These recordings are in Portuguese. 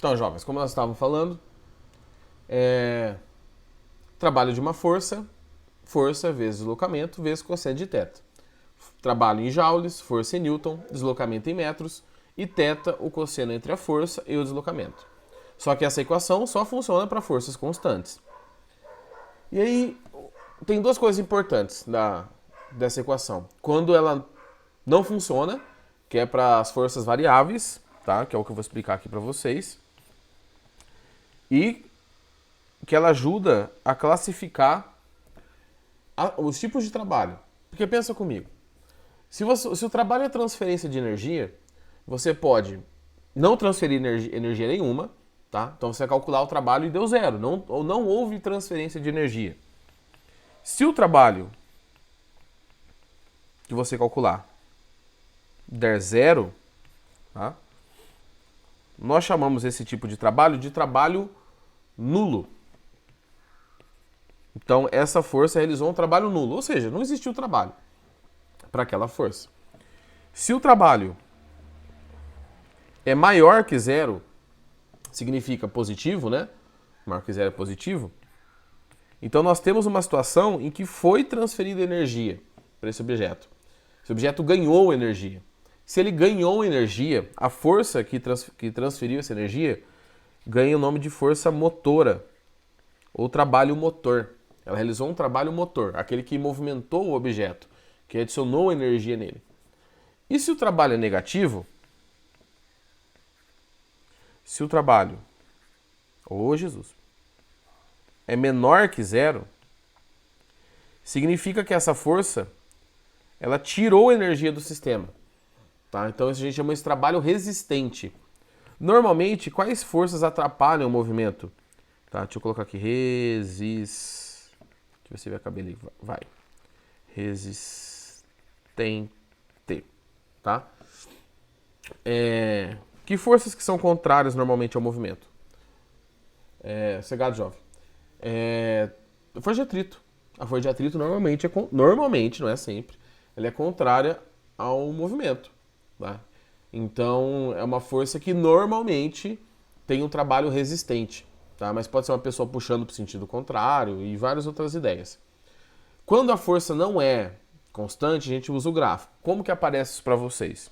Então, jovens, como nós estávamos falando, trabalho de uma força, força vezes deslocamento vezes cosseno de θ. Trabalho em joules, força em newton, deslocamento em metros, e θ, o cosseno entre a força e o deslocamento. Só que essa equação só funciona para forças constantes. E aí, tem duas coisas importantes dessa equação. Quando ela não funciona, que é para as forças variáveis, tá? Que é o que eu vou explicar aqui para vocês. E que ela ajuda a classificar os tipos de trabalho. Porque pensa comigo, se o trabalho é transferência de energia, você pode não transferir energia nenhuma, tá? Então você vai calcular o trabalho e deu zero, ou não houve transferência de energia. Se o trabalho que você calcular der zero, tá? Nós chamamos esse tipo de trabalho nulo. Então essa força realizou um trabalho nulo, ou seja, não existiu trabalho para aquela força. Se o trabalho é maior que zero, significa positivo, né? Maior que zero é positivo. Então nós temos uma situação em que foi transferida energia para esse objeto. Esse objeto ganhou energia. Se ele ganhou energia, a força que transferiu essa energia ganha o nome de força motora, ou trabalho motor. Ela realizou um trabalho motor, aquele que movimentou o objeto, que adicionou energia nele. E se o trabalho é negativo, se o trabalho, Jesus, é menor que zero, significa que essa força ela tirou energia do sistema. Tá? Então isso a gente chama de trabalho resistente. Normalmente, quais forças atrapalham o movimento? Tá, deixa eu colocar aqui. Deixa eu ver se vai caber ali. Vai. Resistente. Tá? Que forças que são contrárias normalmente ao movimento? Cegado jovem. A força de atrito. A força de atrito normalmente, não é sempre, ela é contrária ao movimento. Tá? Então, é uma força que normalmente tem um trabalho resistente. Tá? Mas pode ser uma pessoa puxando para o sentido contrário e várias outras ideias. Quando a força não é constante, a gente usa o gráfico. Como que aparece isso para vocês?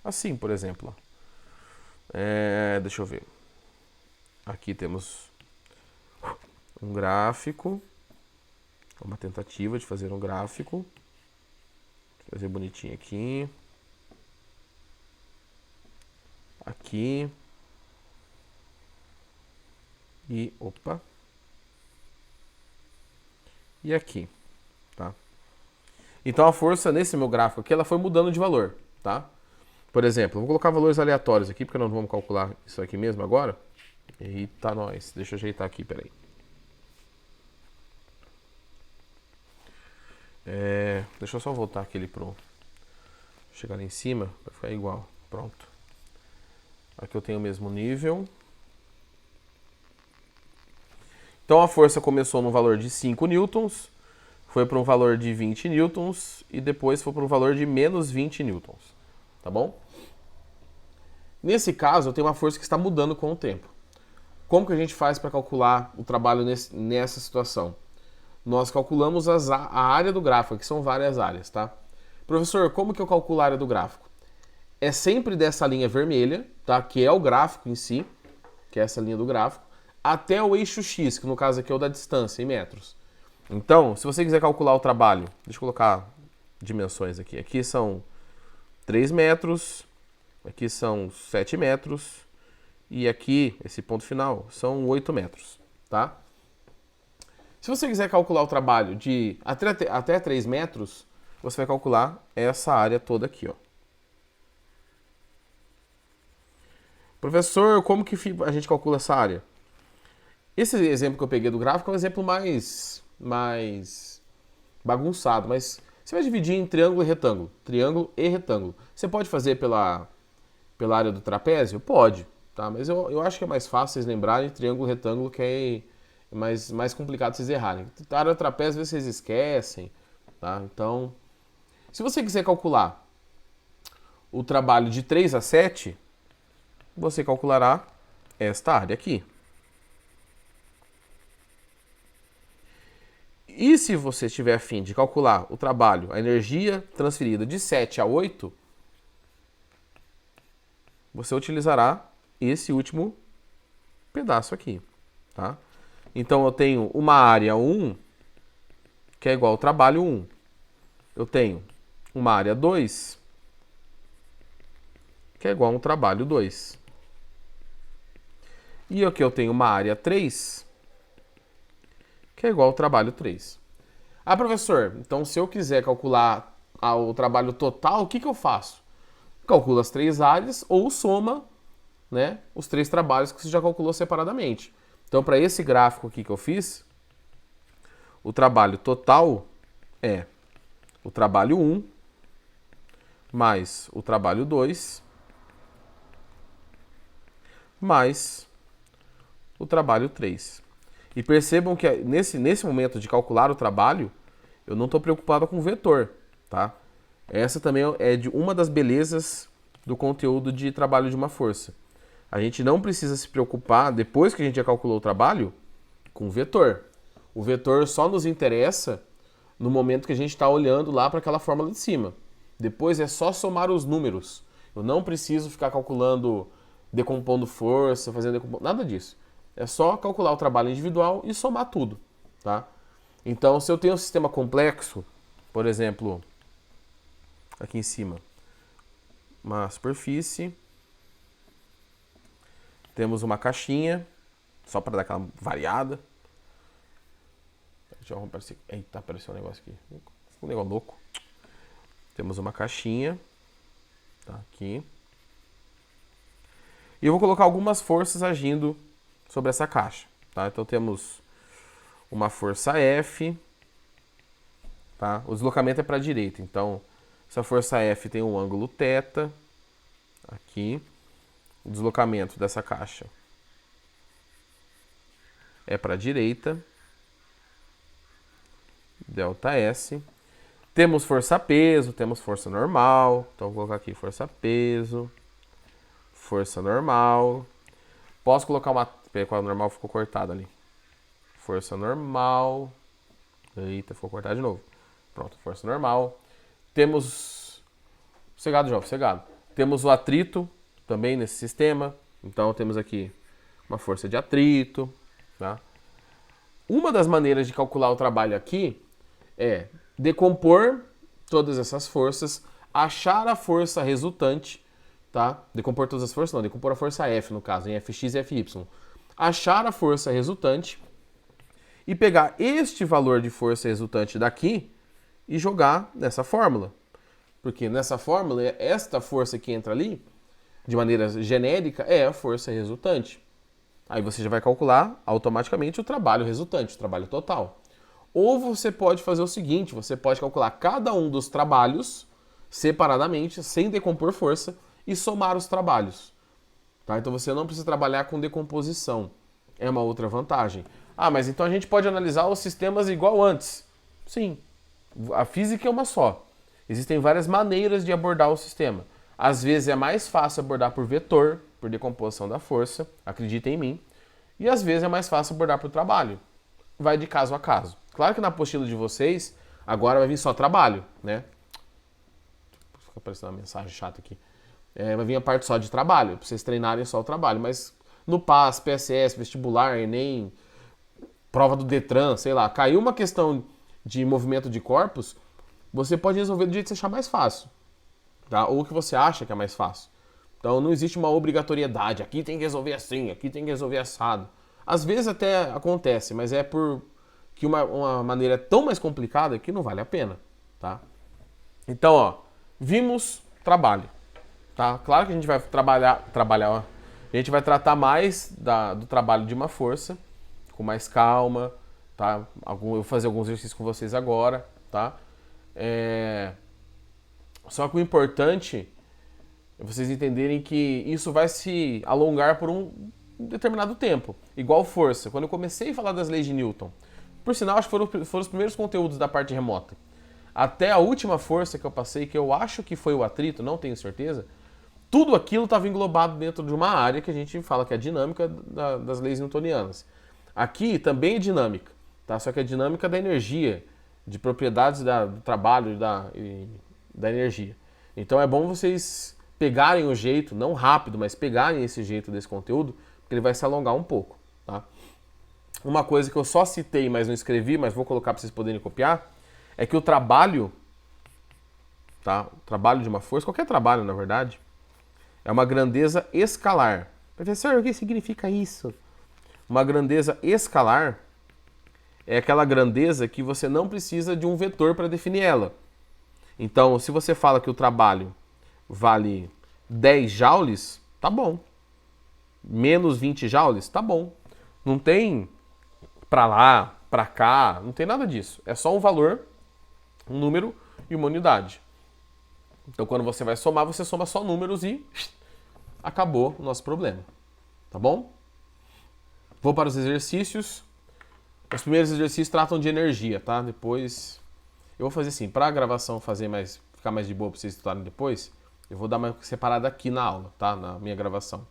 Assim, por exemplo. Deixa eu ver. Aqui temos um gráfico. Uma tentativa de fazer um gráfico. Vou fazer bonitinho aqui. Aqui. E, e aqui, tá? Então a força nesse meu gráfico aqui, ela foi mudando de valor, tá? Por exemplo, eu vou colocar valores aleatórios aqui, porque nós vamos calcular isso aqui mesmo agora. Eita, nós. Deixa eu ajeitar aqui, peraí. Deixa eu só voltar aquele pro... Chegar lá em cima, vai ficar igual. Pronto. Aqui eu tenho o mesmo nível. Então a força começou no valor de 5 newtons, foi para um valor de 20 newtons e depois foi para um valor de menos 20 newtons. Tá bom? Nesse caso, eu tenho uma força que está mudando com o tempo. Como que a gente faz para calcular o trabalho nessa situação? Nós calculamos a área do gráfico, que são várias áreas, tá? Professor, como que eu calculo a área do gráfico? É sempre dessa linha vermelha, tá? Que é o gráfico em si, que é essa linha do gráfico, até o eixo X, que no caso aqui é o da distância, em metros. Então, se você quiser calcular o trabalho, deixa eu colocar dimensões aqui. Aqui são 3 metros, aqui são 7 metros, e aqui, esse ponto final, são 8 metros, tá? Se você quiser calcular o trabalho de até 3 metros, você vai calcular essa área toda aqui, ó. Professor, como que a gente calcula essa área? Esse exemplo que eu peguei do gráfico é um exemplo mais bagunçado, mas você vai dividir em triângulo e retângulo. Triângulo e retângulo. Você pode fazer pela área do trapézio? Pode, tá? Mas eu acho que é mais fácil vocês lembrarem triângulo e retângulo, que é mais complicado vocês errarem. A área do trapézio, às vezes vocês esquecem, tá? Então, se você quiser calcular o trabalho de 3 a 7, você calculará esta área aqui. E se você tiver a fim de calcular o trabalho, a energia transferida de 7 a 8, você utilizará esse último pedaço aqui, tá? Então eu tenho uma área 1, que é igual ao trabalho 1. Eu tenho uma área 2, que é igual a um trabalho 2. E aqui eu tenho uma área 3, que é igual ao trabalho 3. Ah, professor, então se eu quiser calcular o trabalho total, o que eu faço? Calcula as 3 áreas ou soma, né, os 3 trabalhos que você já calculou separadamente. Então, para esse gráfico aqui que eu fiz, o trabalho total é o trabalho 1 mais o trabalho 2 mais o trabalho 3. E percebam que nesse momento de calcular o trabalho, eu não estou preocupado com o vetor, tá? Essa também é de uma das belezas do conteúdo de trabalho de uma força. A gente não precisa se preocupar, depois que a gente já calculou o trabalho, com o vetor. O vetor só nos interessa no momento que a gente está olhando lá para aquela fórmula de cima. Depois é só somar os números. Eu não preciso ficar calculando, decompondo força, nada disso. É só calcular o trabalho individual e somar tudo, tá? Então, se eu tenho um sistema complexo, por exemplo, aqui em cima, uma superfície, temos uma caixinha, só para dar aquela variada. Deixa eu aparecer. Eita, apareceu um negócio aqui. Um negócio louco. Temos uma caixinha, tá aqui. E eu vou colocar algumas forças agindo sobre essa caixa, tá? Então temos uma força F, tá? O deslocamento é para a direita, então essa força F tem um ângulo θ aqui. O deslocamento dessa caixa é para a direita, ΔS. Temos força-peso, temos força normal. Então vou colocar aqui força-peso, força normal. Posso colocar uma... Qual normal ficou cortada ali. Força normal. Eita, ficou cortado de novo. Pronto, força normal. Temos... Sossegado, jovem, sossegado. Temos o atrito também nesse sistema. Então temos aqui uma força de atrito, tá? Uma das maneiras de calcular o trabalho aqui é decompor todas essas forças, achar a força resultante, tá? Decompor todas as forças, não, decompor a força F no caso, em Fx e Fy. Achar a força resultante e pegar este valor de força resultante daqui e jogar nessa fórmula. Porque nessa fórmula, esta força que entra ali, de maneira genérica, é a força resultante. Aí você já vai calcular automaticamente o trabalho resultante, o trabalho total. Ou você pode fazer o seguinte, você pode calcular cada um dos trabalhos separadamente, sem decompor força, e somar os trabalhos. Tá? Então você não precisa trabalhar com decomposição. É uma outra vantagem. Ah, mas então a gente pode analisar os sistemas igual antes. Sim, a física é uma só. Existem várias maneiras de abordar o sistema. Às vezes é mais fácil abordar por vetor, por decomposição da força, acredita em mim. E às vezes é mais fácil abordar por trabalho. Vai de caso a caso. Claro que na apostila de vocês, agora vai vir só trabalho, né? Fica aparecendo uma mensagem chata aqui. Vai vir a parte só de trabalho, para vocês treinarem só o trabalho. Mas no PAS, PSS, vestibular, Enem, prova do Detran, sei lá, caiu uma questão de movimento de corpos, você pode resolver do jeito que você achar mais fácil. Tá? Ou o que você acha que é mais fácil. Então não existe uma obrigatoriedade. Aqui tem que resolver assim, aqui tem que resolver assado. Às vezes até acontece, mas é por que uma maneira tão mais complicada que não vale a pena, tá? Então, ó, vimos trabalho, tá? Claro que a gente vai ó, a gente vai tratar mais do trabalho de uma força, com mais calma, tá? Eu vou fazer alguns exercícios com vocês agora, tá? Só que o importante é vocês entenderem que isso vai se alongar por um determinado tempo. Igual força. Quando eu comecei a falar das leis de Newton, por sinal, acho que foram os primeiros conteúdos da parte remota. Até a última força que eu passei, que eu acho que foi o atrito, não tenho certeza, tudo aquilo estava englobado dentro de uma área que a gente fala que é a dinâmica das leis newtonianas. Aqui também é dinâmica, tá? Só que é a dinâmica da energia, de propriedades do trabalho e da energia. Então é bom vocês pegarem o jeito, não rápido, mas pegarem esse jeito desse conteúdo, porque ele vai se alongar um pouco, tá? Uma coisa que eu só citei, mas não escrevi, mas vou colocar para vocês poderem copiar, é que o trabalho, tá? O trabalho de uma força, qualquer trabalho, na verdade, é uma grandeza escalar. Professor, o que significa isso? Uma grandeza escalar é aquela grandeza que você não precisa de um vetor para definir ela. Então, se você fala que o trabalho vale 10 joules, tá bom. Menos 20 joules, tá bom. Não tem pra lá, pra cá, não tem nada disso. É só um valor, um número e uma unidade. Então, quando você vai somar, você soma só números e acabou o nosso problema. Tá bom? Vou para os exercícios. Os primeiros exercícios tratam de energia, tá? Depois eu vou fazer assim, para a gravação ficar mais de boa para vocês estudarem depois, eu vou dar uma separada aqui na aula, tá? Na minha gravação.